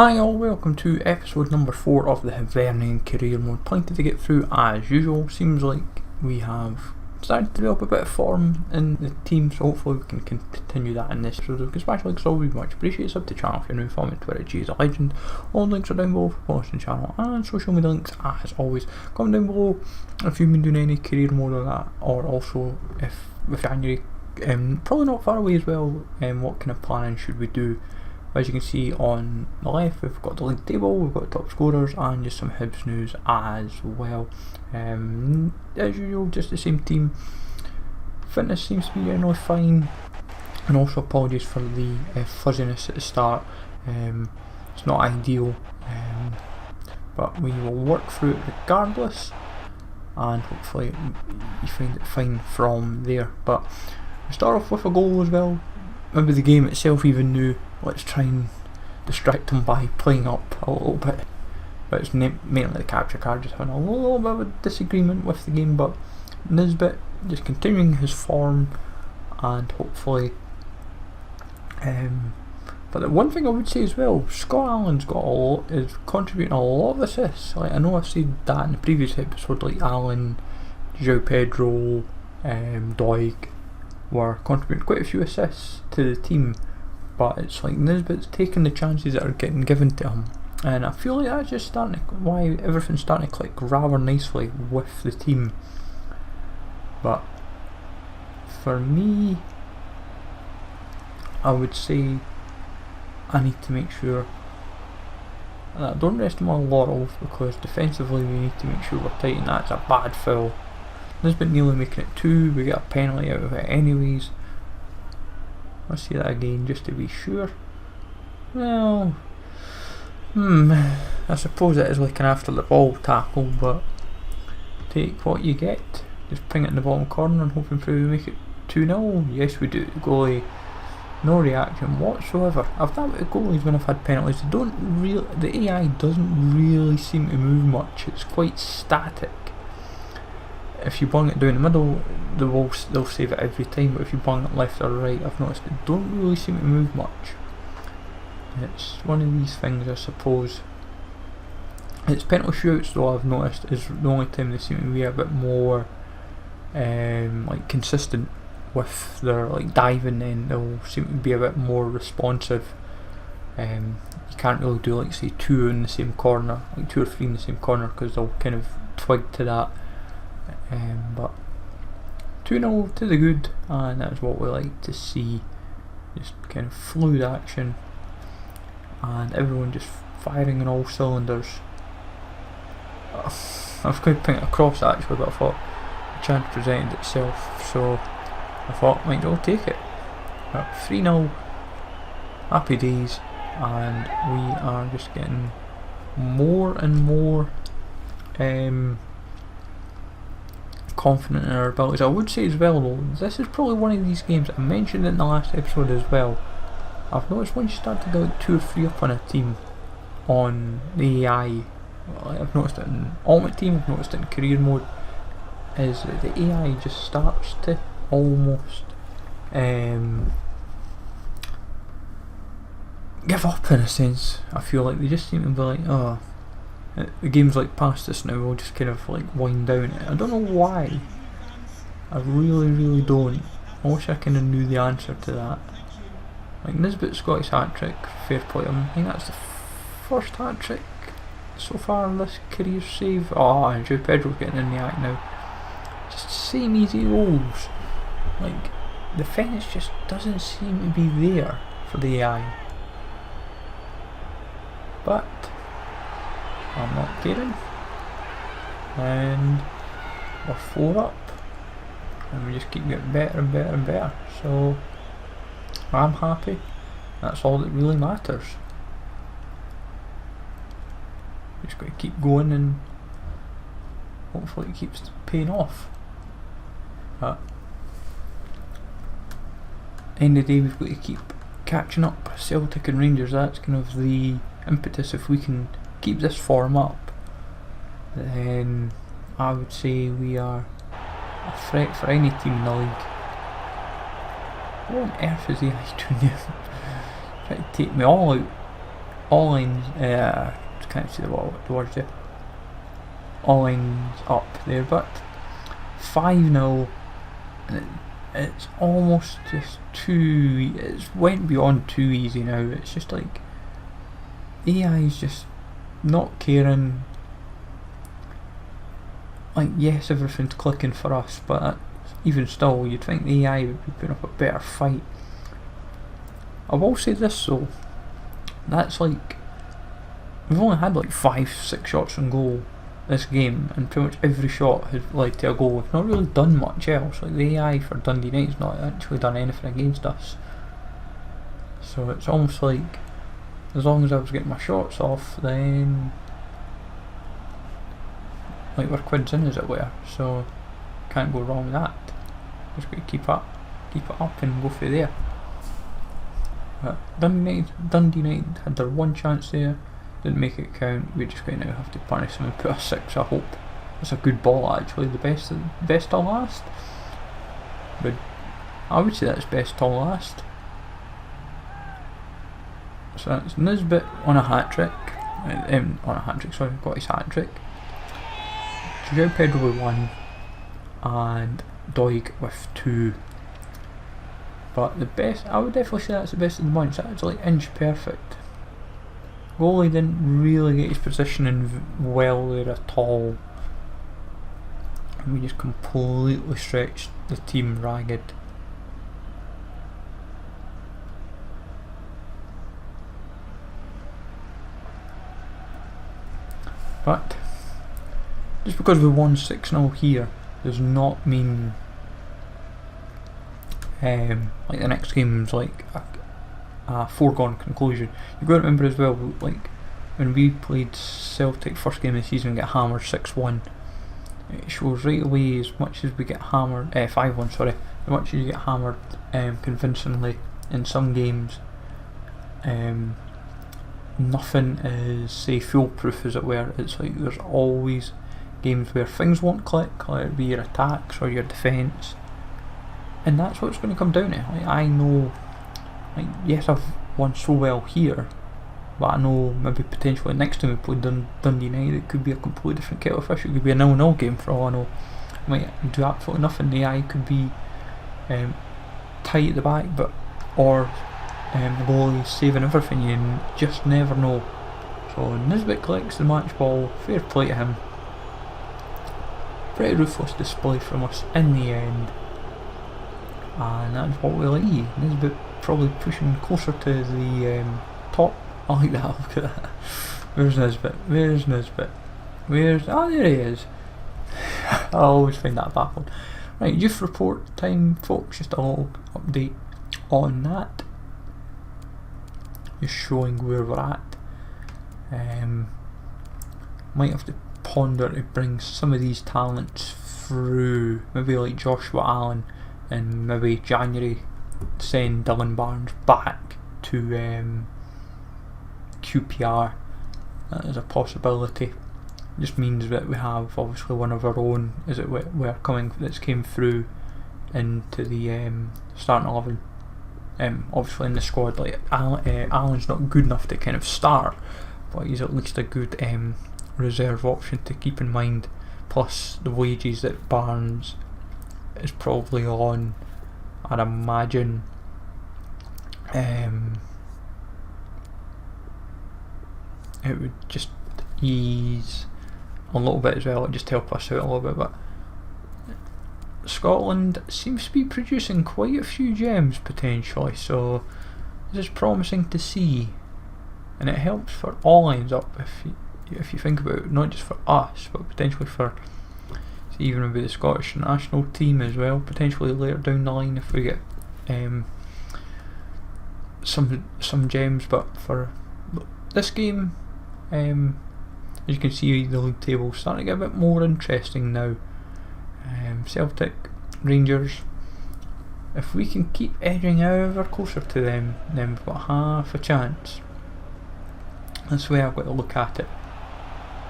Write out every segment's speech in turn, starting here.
Hi all, welcome to episode number 4 of the Hibernian Career Mode. Plenty to get through as usual. Seems like we have started to develop a bit of form in the team, so hopefully we can continue that in this episode. If you can smash likes, always much appreciated. Sub to the channel if you're new, follow me on Twitter, G is a legend. All links are down below for posting channel and social media links as always. Comment down below if you've been doing any career mode or that, or also if with January probably not far away as well, what kind of planning should we do? As you can see on the left, we've got the league table, we've got top scorers and just some Hibs news as well. As usual, just the same team. Fitness seems to be generally fine, and also apologies for the fuzziness at the start. It's not ideal, but we will work through it regardless, and hopefully you find it fine from there. But we start off with a goal as well. Maybe the game itself even knew, let's try and distract them by playing up a little bit. But it's mainly the capture card just having a little bit of a disagreement with the game, but Nisbet just continuing his form and hopefully but the one thing I would say as well, Scott Allen's is contributing a lot of assists. Like, I know I've said that in the previous episode, like Allen, João Pedro, Doig were contributing quite a few assists to the team, but it's like Nisbet's taking the chances that are getting given to him, and I feel like that's just starting to, why everything's starting to click rather nicely with the team. But for me, I would say I need to make sure that I don't rest my laurels, because defensively we need to make sure we're tight, and that's a bad foul. Nisbet nearly making it 2, we get a penalty out of it anyways. Let's see that again just to be sure. Well, I suppose it is like an after the ball tackle, but take what you get. Just ping it in the bottom corner and hoping for we make it 2-0. Yes we do. Goalie, no reaction whatsoever. I've done it with goalies when I've had penalties. The AI doesn't really seem to move much. It's quite static. If you bung it down the middle, they'll save it every time, but if you bung it left or right, I've noticed it don't really seem to move much. It's one of these things, I suppose. It's penalty shootouts though, I've noticed, is the only time they seem to be a bit more like consistent with their like diving, and they'll seem to be a bit more responsive. You can't really do like say 2 in the same corner, like 2 or 3 in the same corner, because they'll kind of twig to that. But 2-0 to the good, and that's what we like to see. Just kind of fluid action and everyone just firing on all cylinders. I was going to ping it across actually, but I thought the chance presented itself, so I thought might as well take it. 3-0, happy days, and we are just getting more and more confident in our abilities. I would say as well though, this is probably one of these games, I mentioned it in the last episode as well, I've noticed once you start to go like 2 or 3 up on a team on the AI, I've noticed it in Ultimate Team, I've noticed it in Career Mode, is that the AI just starts to almost give up in a sense. I feel like they just seem to be like, oh, the game's like past us now, we'll just kind of like wind down. I don't know why. I really don't. I wish I kind of knew the answer to that. Like Nisbet's got his hat-trick, fair play. I think that's the first hat-trick so far in this career save. Oh, and João Pedro's getting in the act now. Just same easy goals. Like, the fence just doesn't seem to be there for the AI. But I'm not kidding, and we're 4 up, and we just keep getting better and better and better, so I'm happy. That's all that really matters. Just got to keep going, and hopefully it keeps paying off. But end of the day, we've got to keep catching up. Celtic and Rangers, that's kind of the impetus. If we can keep this form up, then I would say we are a threat for any team in the league. What on earth is he doing there? Trying to take me all out all lines, can't see the words there, all lines up there, but 5-0, it's almost just too, it's went beyond too easy now. It's just like, AI's just not caring. Like, yes, everything's clicking for us, but even still, you'd think the AI would be putting up a better fight. I will say this though, that's like, we've only had like 5-6 shots on goal this game, and pretty much every shot has led to a goal. We've not really done much else. Like, the AI for Dundee United's not actually done anything against us. So it's almost like, as long as I was getting my shots off, then like, we're quids in, as it were. So can't go wrong with that. Just got to keep it up and go through there. But Dundee United had their one chance there, didn't make it count. We're just going to now have to punish them and put a 6. I hope it's a good ball, actually. The best till last. But I would say that's best till last. So that's Nisbet on a hat trick. Sorry, got his hat trick. João Pedro with 1 and Doig with 2. But the best, I would definitely say that's the best of the bunch. That's like inch perfect. Goalie didn't really get his positioning well there at all. And we just completely stretched the team ragged. But just because we won 6-0 here does not mean like the next game's like a foregone conclusion. You've got to remember as well, like when we played Celtic first game of the season and get hammered 6-1, it shows right away, as much as we get hammered 5-1, sorry, as much as you get hammered convincingly in some games, nothing is, say, foolproof, as it were. It's like there's always games where things won't click, whether it be your attacks or your defence, and that's what it's going to come down to. Like, I know, like, yes, I've won so well here, but I know maybe potentially next time we play Dundee United, it could be a completely different kettle of fish. It could be a 0-0 game for all I know. I might do absolutely nothing. The AI could be tight at the back, or the goalie saving everything. You just never know. So Nisbet collects the match ball. Fair play to him. Pretty ruthless display from us in the end, and that's what we like. Nisbet probably pushing closer to the top. I like that. Look at that. Where's Nisbet? Where's Nisbet? Oh, there he is. I always find that baffling. Right, youth report time, folks. Just a little update on that. Just showing where we're at. Might have to ponder to bring some of these talents through, maybe like Joshua Allen, and maybe January send Dylan Barnes back to QPR. That is a possibility. Just means that we have obviously one of our own, as it were, that's came through into the starting 11. Obviously in the squad, like Allen's not good enough to kind of start, but he's at least a good reserve option to keep in mind. Plus the wages that Barnes is probably on, I'd imagine it would just ease a little bit as well. It would just help us out a little bit. But Scotland seems to be producing quite a few gems potentially, so this is promising to see, and it helps for all lines up if you think about it, not just for us but potentially for even maybe the Scottish national team as well, potentially later down the line if we get some gems. But for this game, as you can see, the league table starting to get a bit more interesting now. Celtic, Rangers, if we can keep edging ever closer to them, then we've got half a chance. That's the way I've got to look at it.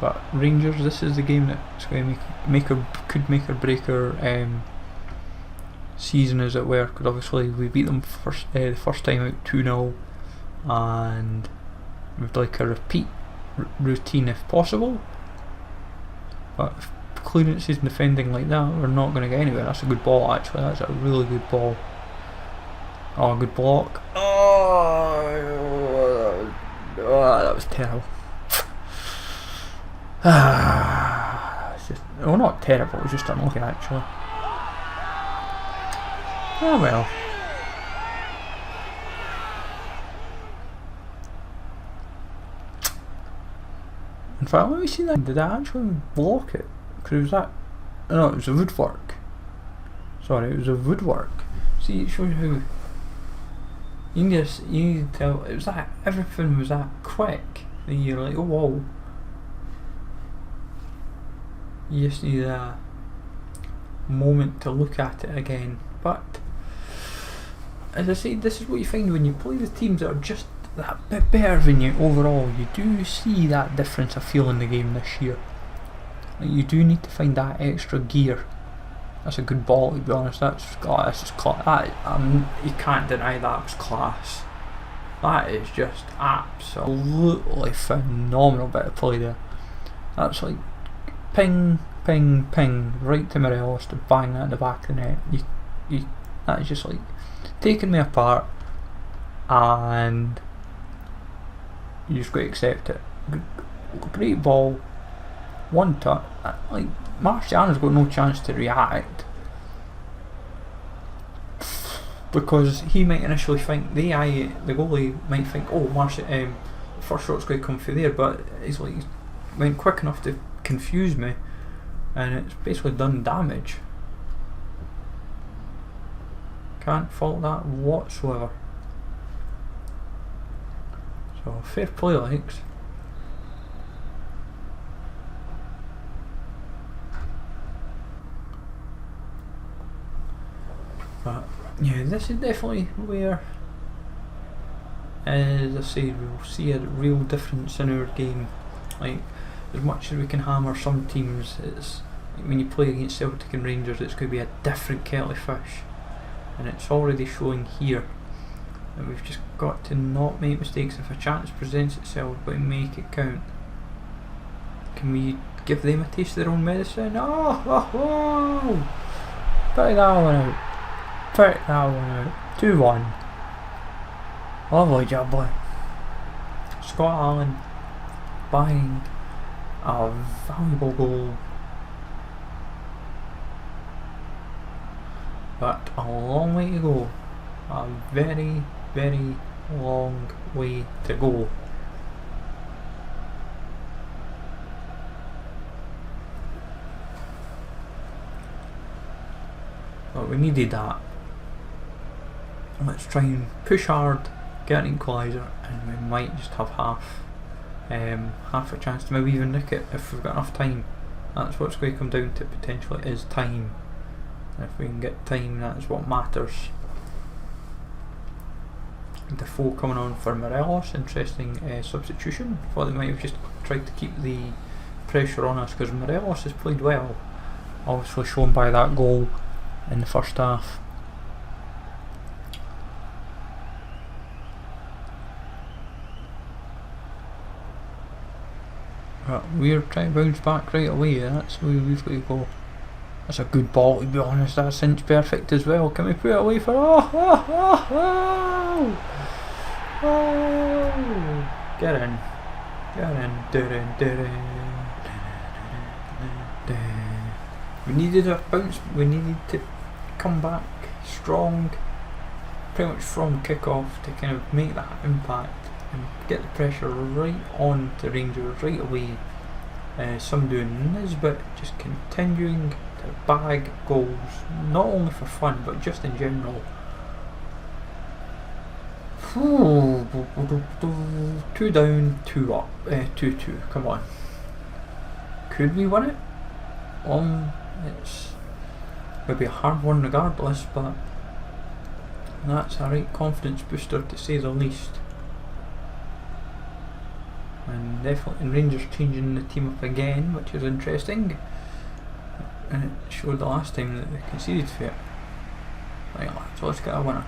But Rangers, this is the game that's going to could make or break our season, as it were, because obviously we beat them the first time out 2-0, and with like a repeat routine if possible. But if clearances and defending like that, we're not going to get anywhere. That's a good ball actually, that's a really good ball. Oh, good block. Oh, that was terrible. It's just, well, not terrible, it was just unlucky actually. Oh well. In fact, let me see that. Did I actually block it? Because it was that. No, it was a woodwork. Sorry, it was a woodwork. See, it shows how. You need to tell. It was that. Everything was that quick. And you're like, oh whoa. You just need a moment to look at it again. But, as I said, this is what you find when you play with teams that are just that bit better than you overall. You do see that difference of feel in the game this year. Like, you do need to find that extra gear. That's a good ball, to be honest. That's just class. You can't deny that was class. That is just absolutely phenomenal bit of play there. That's like ping, ping, ping, right to Morelos to bang that in the back of the net. That is just like taking me apart, and you just got to accept it. Great ball, one touch. Like, Marciano's got no chance to react because he might initially think the goalie might think, oh, the first shot's going to come through there, but he's like, he went quick enough to confuse me, and it's basically done damage. Can't fault that whatsoever. So fair play, likes. But yeah, this is definitely where, as I say, we'll see a real difference in our game. Like, as much as we can hammer some teams, it's like when you play against Celtic and Rangers, it's going to be a different kettle of fish, and it's already showing here that we've just got to not make mistakes. If a chance presents itself, we've got to make it count. Can we give them a taste of their own medicine? Oh, put that one out. Put that one out. 2-1. Lovely job, boy. Scott Allen buying a valuable goal, but a long way to go. A very, very long way to go. But we needed that. Let's try and push hard, get an equaliser, and we might just have half a chance to maybe even nick it if we've got enough time. That's what's going to come down to potentially, is time. And if we can get time, that's what matters. Defoe coming on for Morelos, interesting substitution. Thought they might have just tried to keep the pressure on us, because Morelos has played well, obviously shown by that goal in the first half. But we're trying to bounce back right away. That's where we've got to go. That's a good ball, to be honest. That's inch perfect as well. Can we put it away for? Oh! Get in. We needed a bounce. We needed to come back strong, pretty much from kick-off, to kind of make that impact and get the pressure right on to Rangers right away. Some doing this, but just continuing to bag goals, not only for fun but just in general. 2 down, 2 up, 2-2. Come on, could we win it? It's maybe a hard one regardless, but that's a right confidence booster to say the least. And definitely Rangers changing the team up again, which is interesting, and it showed the last time that they conceded for it. Right, so let's get a winner.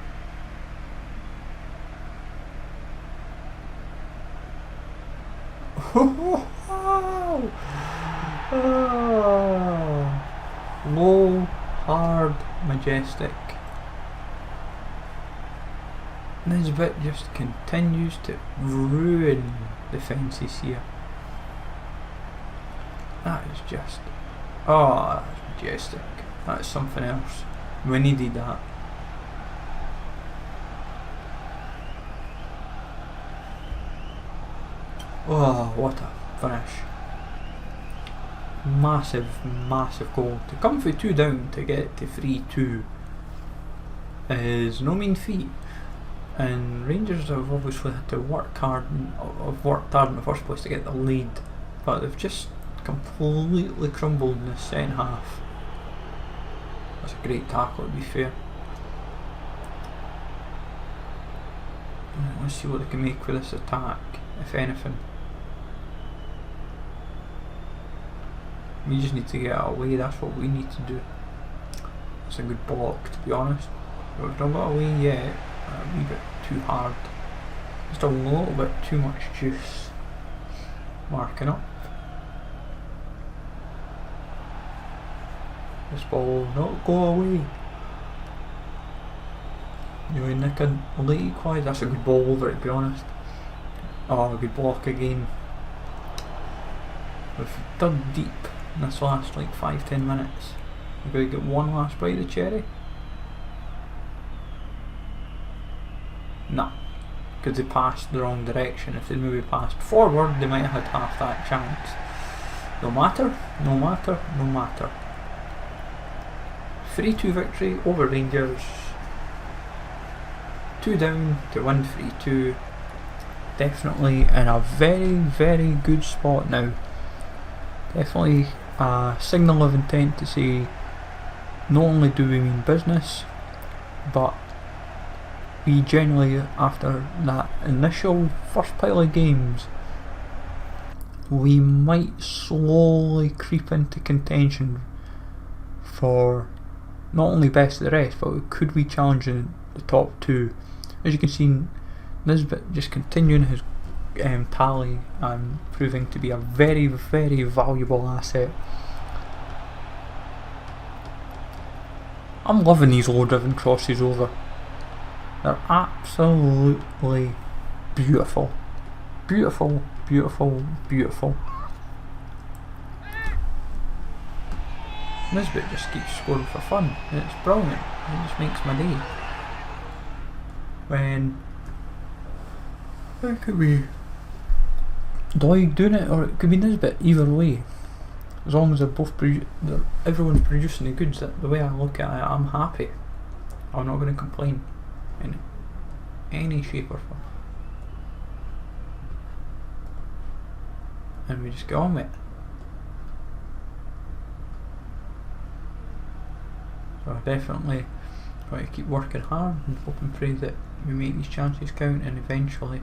Low, hard, majestic. Nisbet just continues to ruin defences here. That is just, oh, that's majestic. That's something else. We needed that. Oh, what a finish. Massive, massive goal. To come for 2 down to get to 3-2 is no mean feat. And Rangers have obviously had to worked hard in the first place to get the lead. But they've just completely crumbled in the second half. That's a great tackle, to be fair. Let's see what they can make with this attack, if anything. We just need to get it away, that's what we need to do. It's a good block, to be honest. But we've not got away yet. A wee bit too hard. Just a little bit too much juice. Marking up. This ball will not go away. You're nicking late equaliser. That's a good ball over it, to be honest. Oh, a good block again. We've dug deep in this last like 5-10 minutes. We're going to get one last bite of the cherry. Nah, because they passed the wrong direction. If they maybe passed forward, they might have had half that chance. No matter, no matter, no matter. 3-2 victory over Rangers. 2 down to win 3-2. Definitely in a very, very good spot now. Definitely a signal of intent to say not only do we mean business, but we generally, after that initial first pile of games, we might slowly creep into contention for not only best of the rest, but could we challenge in the top 2. As you can see, Nisbet just continuing his tally and proving to be a very, very valuable asset. I'm loving these low driven crosses over. They're absolutely beautiful. Beautiful, beautiful, beautiful. Nisbet just keeps scoring for fun, and it's brilliant. It just makes my day. When it could be Doig doing it, or it could be Nisbet. Either way, as long as they're both everyone's producing the goods. The way I look at it, I'm happy. I'm not going to complain in any shape or form. And we just get on with it. So I definitely try to keep working hard and hope and pray that we make these chances count, and eventually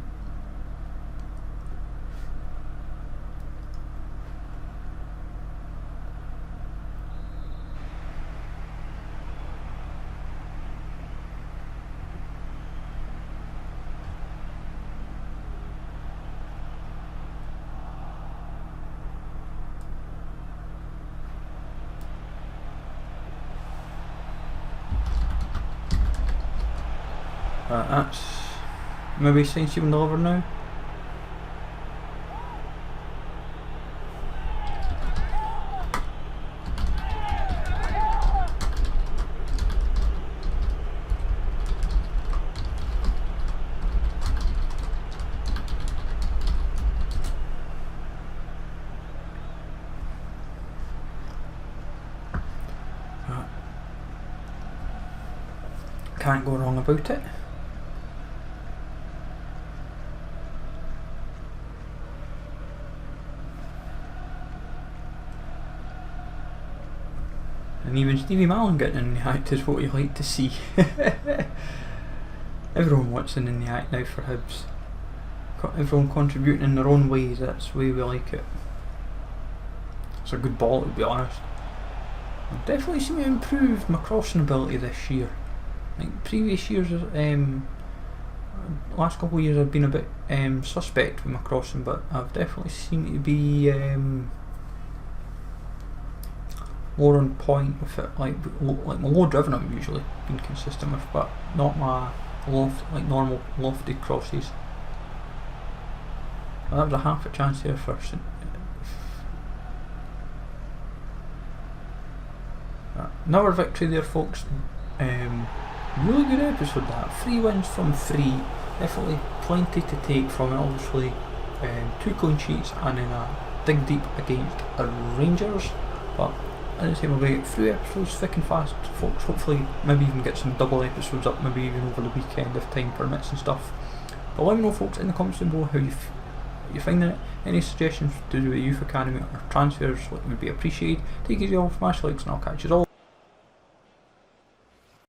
that's maybe since you've delivered now. Can't go wrong about it. And even Stevie Mallon getting in the act is what you like to see. Everyone wants in the act now for Hibs. Everyone contributing in their own ways, that's the way we like it. It's a good ball, to be honest. I've definitely seen me improve my crossing ability this year. Like previous years, last couple of years I've been a bit suspect with my crossing, but I've definitely seemed to be more on point with it. Like my low driven I'm usually been consistent with, but not my normal lofted crosses. Well, that was a half a chance there first. Another victory there, folks. Really good episode that. 3 wins from 3. Definitely plenty to take from it. Obviously 2 clean sheets and then a dig deep against Rangers. But as I say, we'll get 3 episodes thick and fast, folks. Hopefully maybe even get some double episodes up, maybe even over the weekend if time permits and stuff. But let me know, folks, in the comments below how you finding it. Any suggestions to do with the Youth Academy or transfers would be appreciated. Take it easy, all, smash likes, and I'll catch you all.